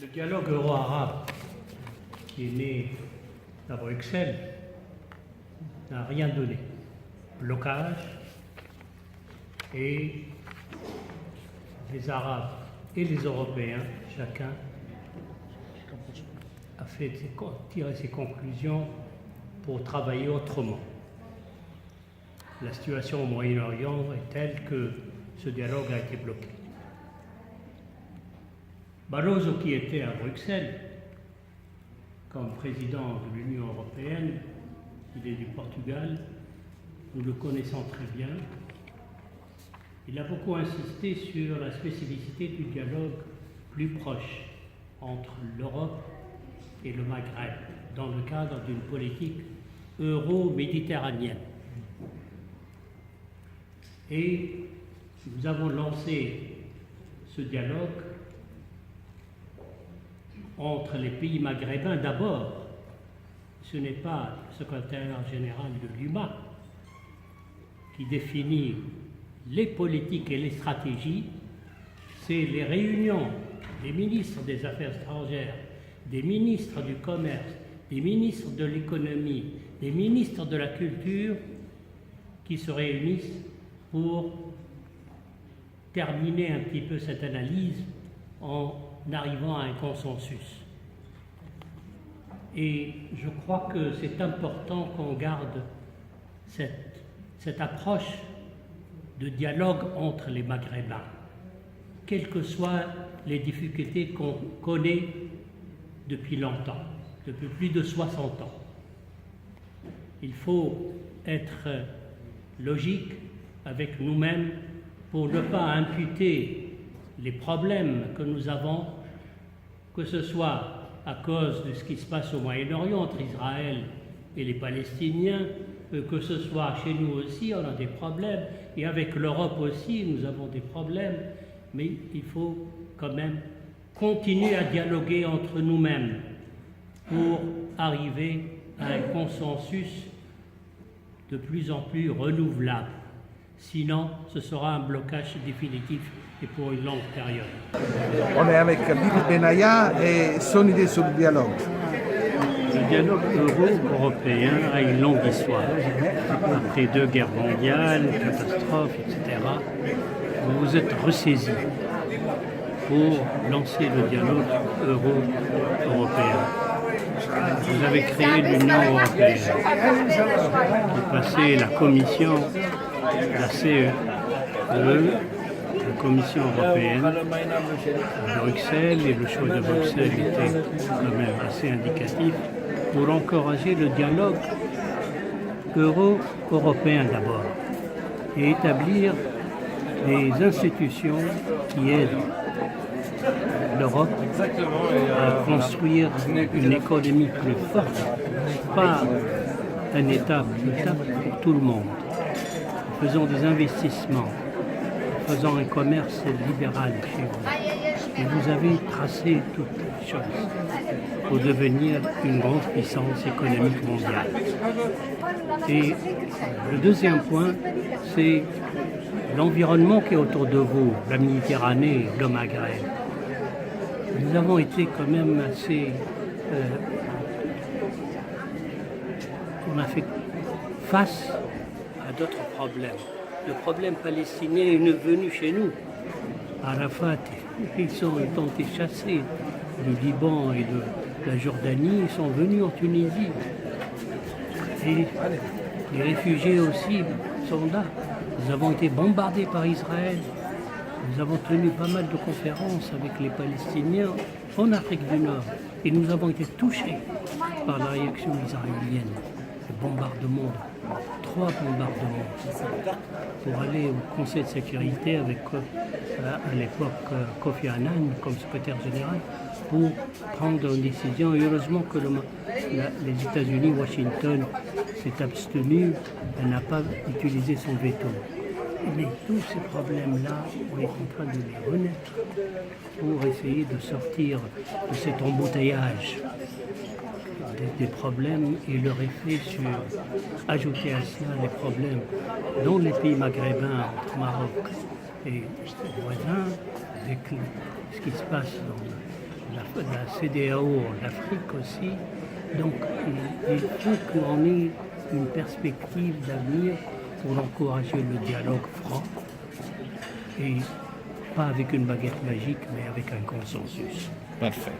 Le dialogue euro-arabe, qui est né à Bruxelles, n'a rien donné. Blocage, et les Arabes et les Européens, chacun a tiré ses conclusions pour travailler autrement. La situation au Moyen-Orient est telle que ce dialogue a été bloqué. Barroso, qui était à Bruxelles comme président de l'Union européenne, il est du Portugal, nous le connaissons très bien. Il a beaucoup insisté sur la spécificité du dialogue plus proche entre l'Europe et le Maghreb dans le cadre d'une politique euro-méditerranéenne. Et nous avons lancé ce dialogue entre les pays maghrébins d'abord. Ce n'est pas le secrétaire général de l'UMA qui définit les politiques et les stratégies, c'est les réunions des ministres des Affaires étrangères, des ministres du Commerce, des ministres de l'économie, des ministres de la culture qui se réunissent pour terminer un petit peu cette analyse en arrivant à un consensus. Et je crois que c'est important qu'on garde cette approche de dialogue entre les Maghrébins, quelles que soient les difficultés qu'on connaît depuis longtemps, depuis plus de 60 ans. Il faut être logique avec nous-mêmes pour ne pas imputer les problèmes que nous avons, que ce soit à cause de ce qui se passe au Moyen-Orient entre Israël et les Palestiniens, que ce soit chez nous aussi, on a des problèmes, et avec l'Europe aussi, nous avons des problèmes, mais il faut quand même continuer à dialoguer entre nous-mêmes pour arriver à un consensus de plus en plus renouvelable. Sinon, ce sera un blocage définitif et pour une longue période. On est avec Bibi Benaya et son idée sur le dialogue. Le dialogue euro-européen a une longue histoire. Après 2 guerres mondiales, catastrophes, etc., vous vous êtes ressaisis pour lancer le dialogue euro-européen. Vous avez créé l'Union européenne, qui est passée la Commission, la CE, la Commission européenne à Bruxelles, et le choix de Bruxelles était quand même assez indicatif pour encourager le dialogue euro-européen d'abord et établir des institutions qui aident l'Europe à construire une économie plus forte, pas un État plus fort pour tout le monde, en faisant des investissements, en faisant un commerce libéral chez vous. Et vous avez tracé toutes les choses pour devenir une grande puissance économique mondiale. Et le deuxième point, c'est l'environnement qui est autour de vous, la Méditerranée, le Maghreb. Nous avons été quand même assez... on a fait face à d'autres problèmes. Le problème palestinien est venu chez nous. Arafat, ils ont été chassés du Liban et de la Jordanie, ils sont venus en Tunisie. Et les réfugiés aussi sont là. Nous avons été bombardés par Israël. Nous avons tenu pas mal de conférences avec les Palestiniens en Afrique du Nord. Et nous avons été touchés par la réaction israélienne. Le bombardement, 3 bombardements. Pour aller au Conseil de sécurité avec, à l'époque, Kofi Annan comme secrétaire général, pour prendre une décision. Et heureusement que les États-Unis, Washington, s'est abstenu, elle n'a pas utilisé son veto. Mais tous ces problèmes-là, on est en train de les renaître pour essayer de sortir de cet embouteillage des problèmes et leur effet sur ajouter à cela les problèmes dans les pays maghrébins, entre Maroc et voisins, avec ce qui se passe la CEDEAO en Afrique aussi. Donc il faut qu'on ait une perspective d'avenir pour encourager le dialogue franc et pas avec une baguette magique mais avec un consensus. Parfait.